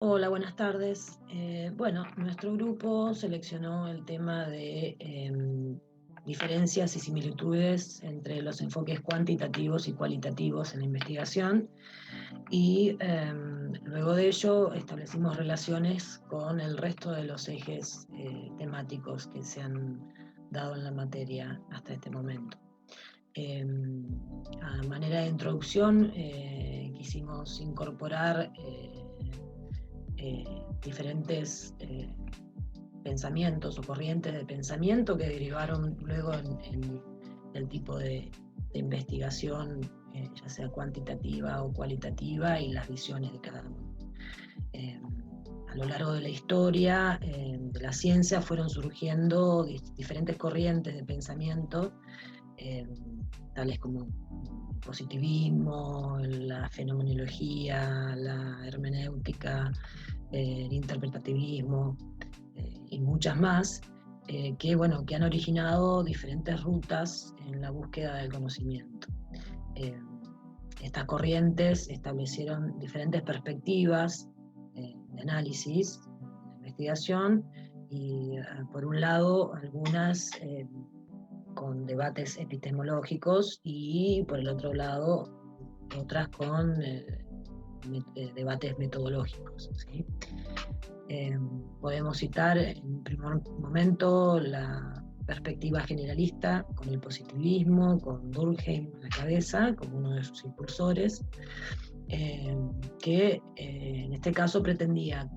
Hola, buenas tardes. Bueno, nuestro grupo seleccionó el tema de diferencias y similitudes entre los enfoques cuantitativos y cualitativos en la investigación y luego de ello establecimos relaciones con el resto de los ejes temáticos que se han dado en la materia hasta este momento. Eh, a manera de introducción, quisimos incorporar eh, diferentes pensamientos o corrientes de pensamiento que derivaron luego en el tipo de investigación, ya sea cuantitativa o cualitativa, y las visiones de cada uno. Eh, a lo largo de la historia de la ciencia fueron surgiendo diferentes corrientes de pensamiento, eh, tales como el positivismo, la fenomenología, la hermenéutica, el interpretativismo y muchas más, que han originado diferentes rutas en la búsqueda del conocimiento. Eh, Estas corrientes establecieron diferentes perspectivas de análisis, de investigación, y por un lado algunas con debates epistemológicos y por el otro lado otras con debates metodológicos, ¿sí? Eh, Podemos citar en primer momento la perspectiva generalista con el positivismo, con Durkheim a la cabeza como uno de sus impulsores, que en este caso pretendía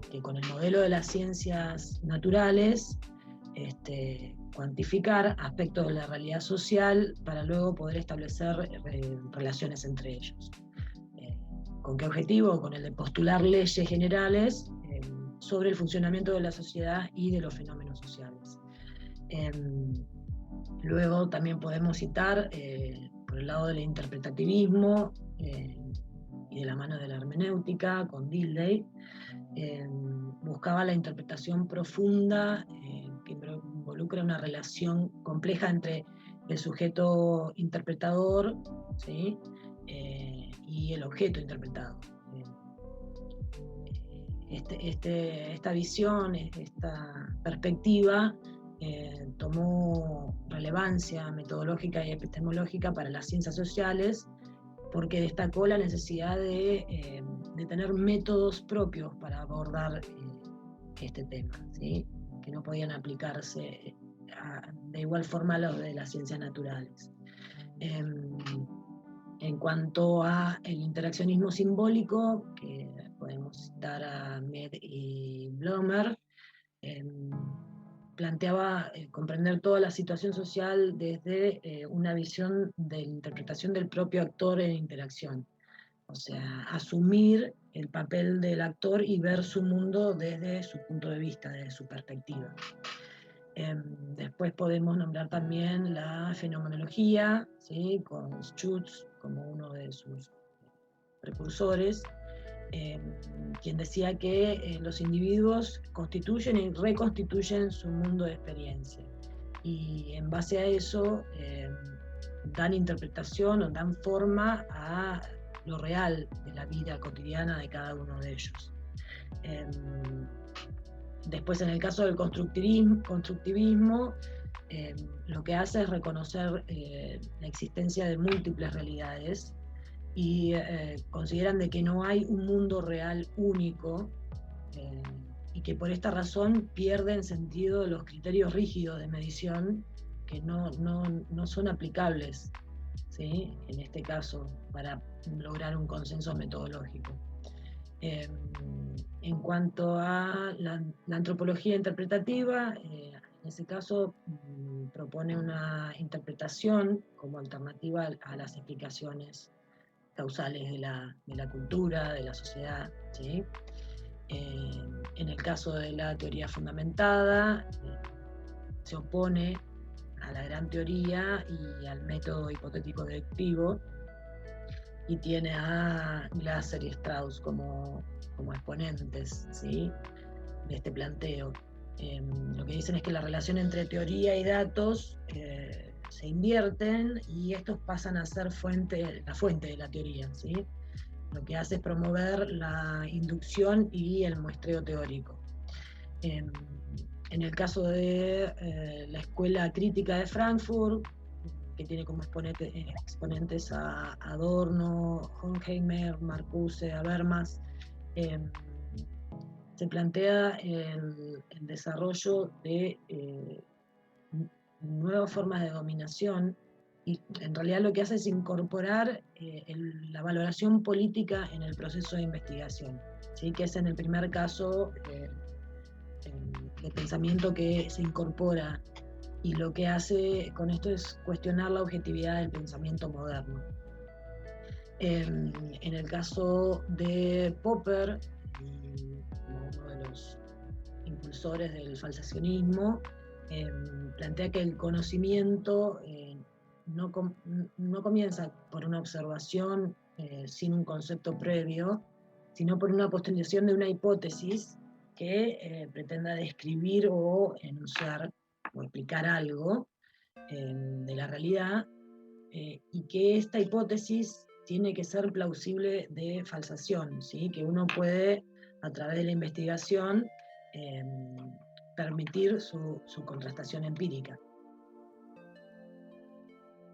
que con el modelo de las ciencias naturales cuantificar aspectos de la realidad social para luego poder establecer relaciones entre ellos. ¿Con qué objetivo? Con el de postular leyes generales sobre el funcionamiento de la sociedad y de los fenómenos sociales. Luego también podemos citar, por el lado del interpretativismo y de la mano de la hermenéutica, con Dilthey, buscaba la interpretación profunda que involucra una relación compleja entre el sujeto interpretador, ¿sí? Y el objeto interpretado. Esta visión, esta perspectiva, tomó relevancia metodológica y epistemológica para las ciencias sociales, porque destacó la necesidad de tener métodos propios para abordar este tema, ¿sí? Que no podían aplicarse de igual forma a los de las ciencias naturales. En cuanto a el interaccionismo simbólico, que podemos citar a Mead y Blomer, eh, planteaba comprender toda la situación social desde una visión de interpretación del propio actor en interacción. O sea, asumir el papel del actor y ver su mundo desde su punto de vista, desde su perspectiva. Después podemos nombrar también la fenomenología, ¿sí? Con Schutz como uno de sus precursores, quien decía que los individuos constituyen y reconstituyen su mundo de experiencia. Y en base a eso dan interpretación o dan forma a lo real de la vida cotidiana de cada uno de ellos. Después, en el caso del constructivismo, lo que hace es reconocer la existencia de múltiples realidades y consideran de que no hay un mundo real único, y que por esta razón pierden sentido los criterios rígidos de medición que no son aplicables, ¿sí? En este caso, para lograr un consenso metodológico. En cuanto a la antropología interpretativa, en ese caso propone una interpretación como alternativa a las explicaciones causales de la cultura, de la sociedad, ¿sí? En el caso de la teoría fundamentada, se opone a la gran teoría y al método hipotético deductivo, y tiene a Glasser y Strauss como exponentes, ¿sí? De este planteo. Lo que dicen es que la relación entre teoría y datos se invierten y estos pasan a ser la fuente de la teoría, ¿sí? lo que hace es promover la inducción y el muestreo teórico. En el caso de la Escuela Crítica de Frankfurt, que tiene como exponentes a Adorno, Horkheimer, Marcuse, Habermas, se plantea el desarrollo de nuevas formas de dominación, y en realidad lo que hace es incorporar la valoración política en el proceso de investigación, ¿sí? Que es en el primer caso el pensamiento que se incorpora, y lo que hace con esto es cuestionar la objetividad del pensamiento moderno. En el caso de Popper, como uno de los impulsores del falsacionismo, plantea que el conocimiento no comienza por una observación sin un concepto previo, sino por una postulación de una hipótesis que pretenda describir o enunciar o explicar algo de la realidad, y que esta hipótesis tiene que ser plausible de falsación, ¿sí? Que uno puede, a través de la investigación, permitir su contrastación empírica.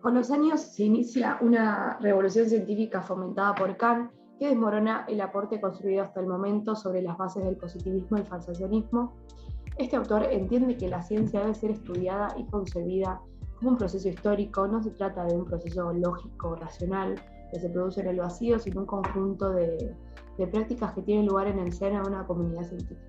Con los años se inicia una revolución científica fomentada por Kant que desmorona el aporte construido hasta el momento sobre las bases del positivismo y el falsacionismo. Este autor entiende que la ciencia debe ser estudiada y concebida como un proceso histórico. No se trata de un proceso lógico, racional, que se produce en el vacío, sino un conjunto de prácticas que tienen lugar en el seno de una comunidad científica.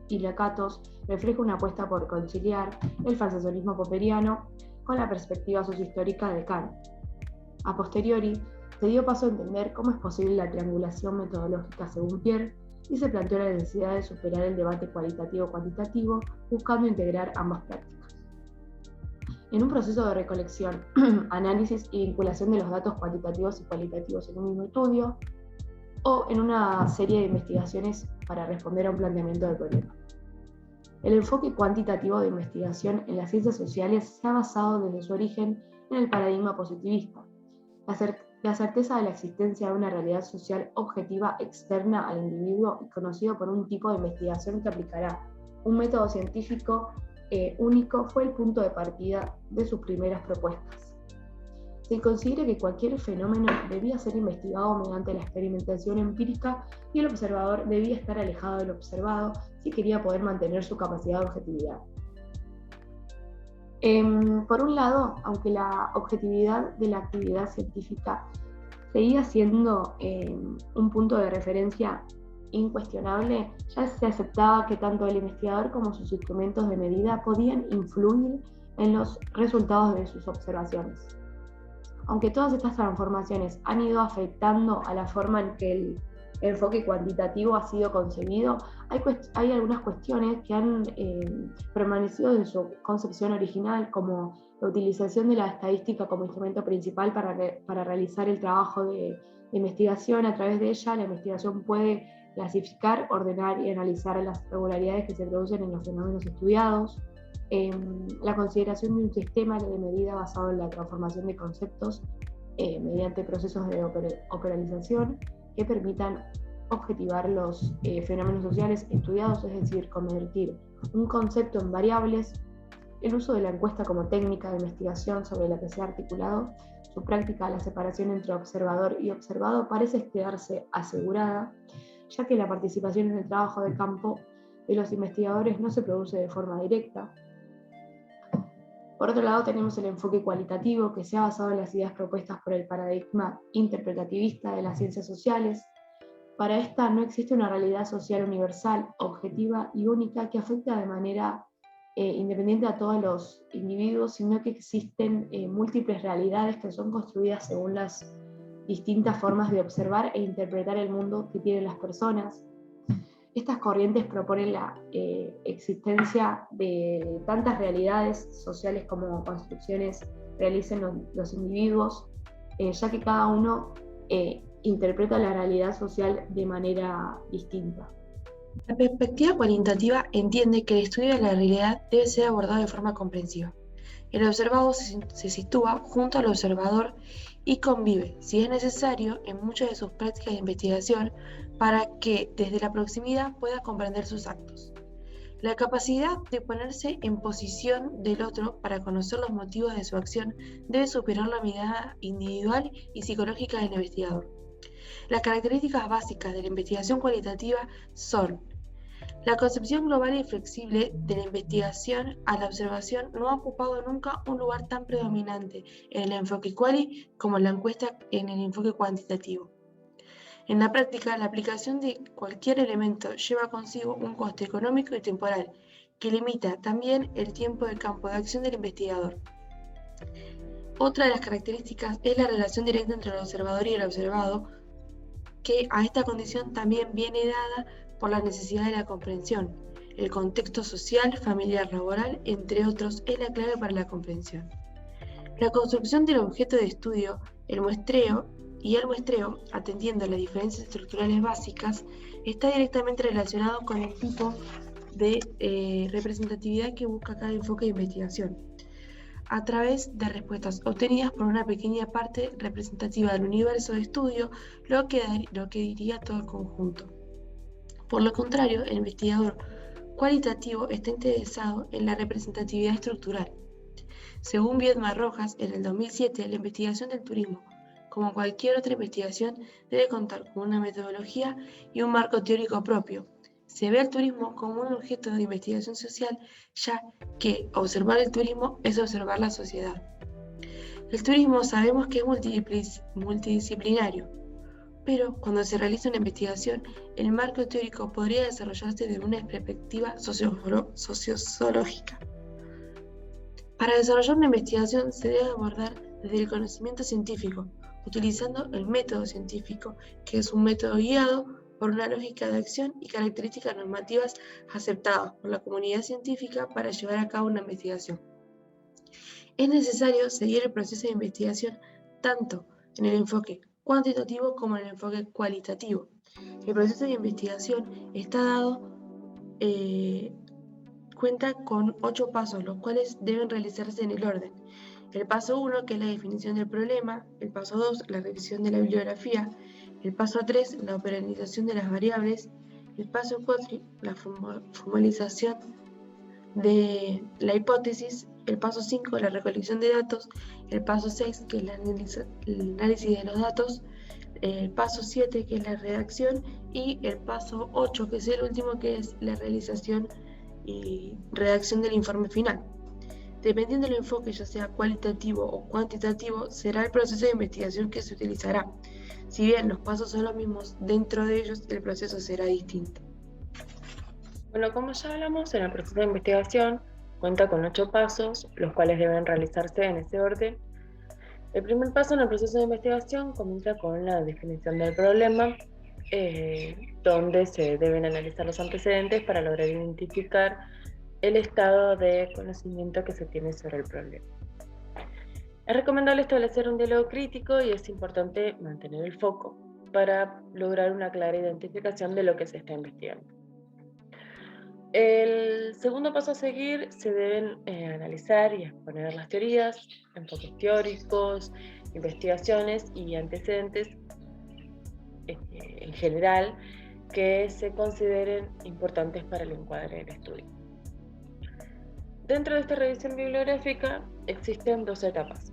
Y Lakatos refleja una apuesta por conciliar el falsacionismo popperiano con la perspectiva sociohistórica de Kant. A posteriori, se dio paso a entender cómo es posible la triangulación metodológica según Pierre, y se planteó la necesidad de superar el debate cualitativo-cuantitativo, buscando integrar ambas prácticas. En un proceso de recolección, análisis y vinculación de los datos cuantitativos y cualitativos en un mismo estudio, o en una serie de investigaciones para responder a un planteamiento de problema. El enfoque cuantitativo de investigación en las ciencias sociales se ha basado desde su origen en el paradigma positivista, la certeza de la existencia de una realidad social objetiva externa al individuo y conocido por un tipo de investigación que aplicará un método científico único, fue el punto de partida de sus primeras propuestas. Se considera que cualquier fenómeno debía ser investigado mediante la experimentación empírica, y el observador debía estar alejado del observado si quería poder mantener su capacidad de objetividad. Por un lado, aunque la objetividad de la actividad científica seguía siendo un punto de referencia incuestionable, ya se aceptaba que tanto el investigador como sus instrumentos de medida podían influir en los resultados de sus observaciones. Aunque todas estas transformaciones han ido afectando a la forma en que el enfoque cuantitativo ha sido concebido, hay algunas cuestiones que han permanecido en su concepción original, como la utilización de la estadística como instrumento principal para realizar el trabajo de investigación. A través de ella, la investigación puede clasificar, ordenar y analizar las regularidades que se producen en los fenómenos estudiados. La consideración de un sistema de medida basado en la transformación de conceptos mediante procesos de operalización que permitan objetivar los fenómenos sociales estudiados, es decir, convertir un concepto en variables. El uso de la encuesta como técnica de investigación sobre la que se ha articulado su práctica, la separación entre observador y observado, parece quedarse asegurada, ya que la participación en el trabajo de campo de los investigadores no se produce de forma directa. Por otro lado, tenemos el enfoque cualitativo, que se ha basado en las ideas propuestas por el paradigma interpretativista de las ciencias sociales. Para esta no existe una realidad social universal, objetiva y única que afecta de manera independiente a todos los individuos, sino que existen múltiples realidades que son construidas según las distintas formas de observar e interpretar el mundo que tienen las personas. Estas corrientes proponen la existencia de tantas realidades sociales como construcciones realicen los individuos, ya que cada uno interpreta la realidad social de manera distinta. La perspectiva cualitativa entiende que el estudio de la realidad debe ser abordado de forma comprensiva. El observado se sitúa junto al observador y convive, si es necesario, en muchas de sus prácticas de investigación para que desde la proximidad pueda comprender sus actos. La capacidad de ponerse en posición del otro para conocer los motivos de su acción debe superar la mirada individual y psicológica del investigador. Las características básicas de la investigación cualitativa son: la concepción global y flexible de la investigación a la observación no ha ocupado nunca un lugar tan predominante en el enfoque quali como en la encuesta en el enfoque cuantitativo. En la práctica, la aplicación de cualquier elemento lleva consigo un coste económico y temporal, que limita también el tiempo del campo de acción del investigador. Otra de las características es la relación directa entre el observador y el observado, que a esta condición también viene dada por la necesidad de la comprensión. El contexto social, familiar, laboral, entre otros, es la clave para la comprensión. La construcción del objeto de estudio, el muestreo, atendiendo a las diferencias estructurales básicas, está directamente relacionado con el tipo de representatividad que busca cada enfoque de investigación, a través de respuestas obtenidas por una pequeña parte representativa del universo de estudio, lo que diría todo el conjunto. Por lo contrario, el investigador cualitativo está interesado en la representatividad estructural. Según Viedma Rojas, en el 2007, la investigación del turismo, como cualquier otra investigación, debe contar con una metodología y un marco teórico propio. Se ve al turismo como un objeto de investigación social, ya que observar el turismo es observar la sociedad. El turismo sabemos que es multidisciplinario, pero cuando se realiza una investigación, el marco teórico podría desarrollarse desde una perspectiva sociológica. Para desarrollar una investigación se debe abordar desde el conocimiento científico, utilizando el método científico, que es un método guiado por una lógica de acción y características normativas aceptadas por la comunidad científica para llevar a cabo una investigación. Es necesario seguir el proceso de investigación tanto en el enfoque cuantitativo como en el enfoque cualitativo. El proceso de investigación está dado cuenta con 8 pasos, los cuales deben realizarse en el orden. El paso 1, que es la definición del problema; el paso 2, la revisión de la bibliografía; el paso 3, la operacionalización de las variables; el paso 4, la formalización de la hipótesis; el paso 5, la recolección de datos; el paso 6, que es el análisis de los datos; el paso 7, que es la redacción; y el paso 8, que es el último, que es la realización y redacción del informe final. Dependiendo del enfoque, ya sea cualitativo o cuantitativo, será el proceso de investigación que se utilizará. Si bien los pasos son los mismos, dentro de ellos el proceso será distinto. Bueno, como ya hablamos, en el proceso de investigación cuenta con 8 pasos, los cuales deben realizarse en ese orden. El primer paso en el proceso de investigación comienza con la definición del problema, donde se deben analizar los antecedentes para lograr identificar el estado de conocimiento que se tiene sobre el problema. Es recomendable establecer un diálogo crítico y es importante mantener el foco para lograr una clara identificación de lo que se está investigando. El segundo paso a seguir: se deben analizar y exponer las teorías, enfoques teóricos, investigaciones y antecedentes en general que se consideren importantes para el encuadre del estudio. Dentro de esta revisión bibliográfica existen 2 etapas.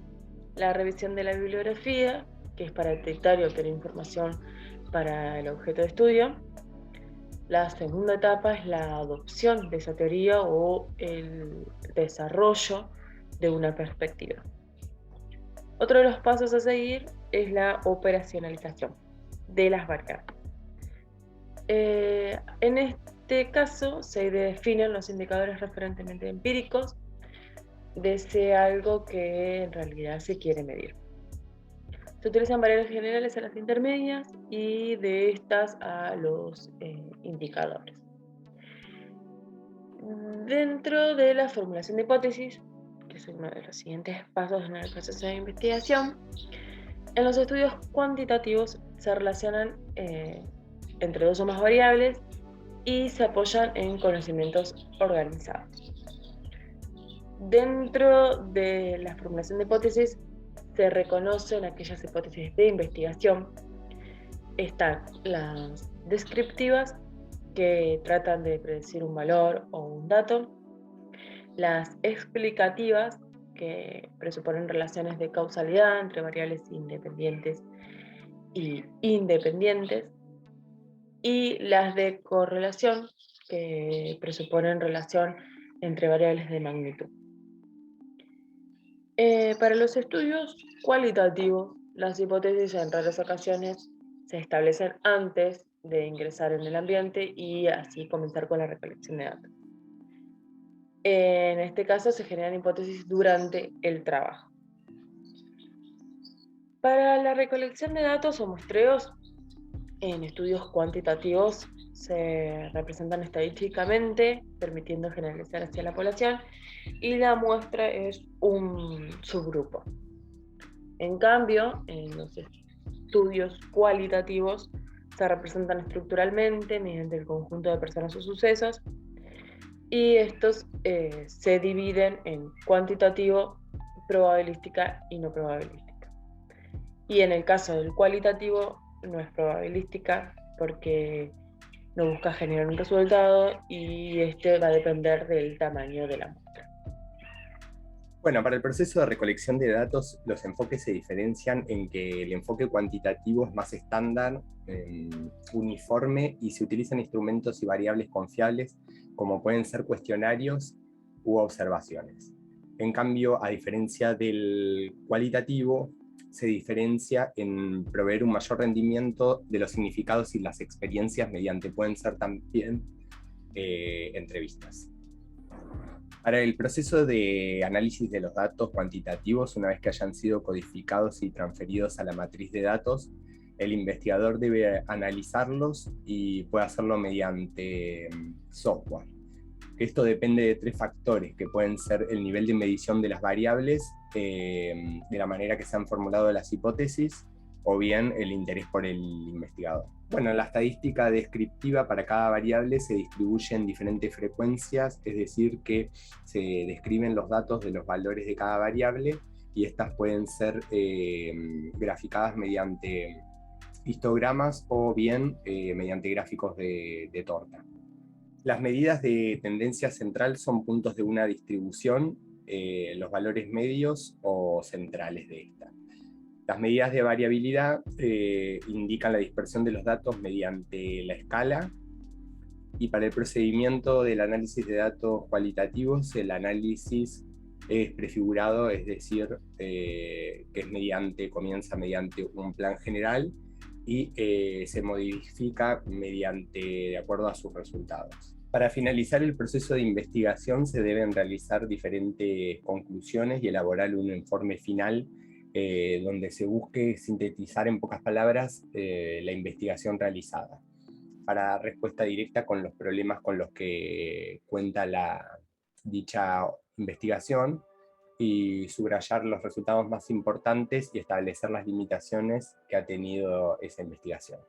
La revisión de la bibliografía, que es para detectar y obtener información para el objeto de estudio. La segunda etapa es la adopción de esa teoría o el desarrollo de una perspectiva. Otro de los pasos a seguir es la operacionalización de las variables. En este caso se definen los indicadores referentemente empíricos de ese algo que en realidad se quiere medir. Se utilizan variables generales a las intermedias y de estas a los indicadores. Dentro de la formulación de hipótesis, que es uno de los siguientes pasos en el proceso de investigación, en los estudios cuantitativos se relacionan entre 2 o más variables y se apoyan en conocimientos organizados. Dentro de la formulación de hipótesis se reconocen aquellas hipótesis de investigación. Están las descriptivas, que tratan de predecir un valor o un dato. Las explicativas, que presuponen relaciones de causalidad entre variables independientes y independientes. Y las de correlación, que presuponen relación entre variables de magnitud. Para los estudios cualitativos, las hipótesis en raras ocasiones se establecen antes de ingresar en el ambiente y así comenzar con la recolección de datos. En este caso se generan hipótesis durante el trabajo. Para la recolección de datos o muestreos, en estudios cuantitativos se representan estadísticamente, permitiendo generalizar hacia la población, y la muestra es un subgrupo. En cambio, en los estudios cualitativos se representan estructuralmente mediante el conjunto de personas o sucesos, y estos se dividen en cuantitativo, probabilística y no probabilística. Y en el caso del cualitativo no es probabilística porque no busca generar un resultado y este va a depender del tamaño de la muestra. Bueno, para el proceso de recolección de datos, los enfoques se diferencian en que el enfoque cuantitativo es más estándar, uniforme, y se utilizan instrumentos y variables confiables como pueden ser cuestionarios u observaciones. En cambio, a diferencia del cualitativo, se diferencia en proveer un mayor rendimiento de los significados y las experiencias mediante pueden ser también entrevistas. Para el proceso de análisis de los datos cuantitativos, una vez que hayan sido codificados y transferidos a la matriz de datos, el investigador debe analizarlos y puede hacerlo mediante software. Esto depende de 3 factores, que pueden ser el nivel de medición de las variables, de la manera que se han formulado las hipótesis, o bien el interés por el investigador. Bueno, la estadística descriptiva para cada variable se distribuye en diferentes frecuencias, es decir, que se describen los datos de los valores de cada variable, y estas pueden ser graficadas mediante histogramas o bien mediante gráficos de torta. Las medidas de tendencia central son puntos de una distribución, los valores medios o centrales de esta. Las medidas de variabilidad indican la dispersión de los datos mediante la escala, y para el procedimiento del análisis de datos cualitativos, el análisis es prefigurado, es decir, que comienza mediante un plan general y se modifica de acuerdo a sus resultados. Para finalizar el proceso de investigación se deben realizar diferentes conclusiones y elaborar un informe final donde se busque sintetizar en pocas palabras la investigación realizada, para dar respuesta directa con los problemas con los que cuenta dicha investigación, y subrayar los resultados más importantes y establecer las limitaciones que ha tenido esa investigación.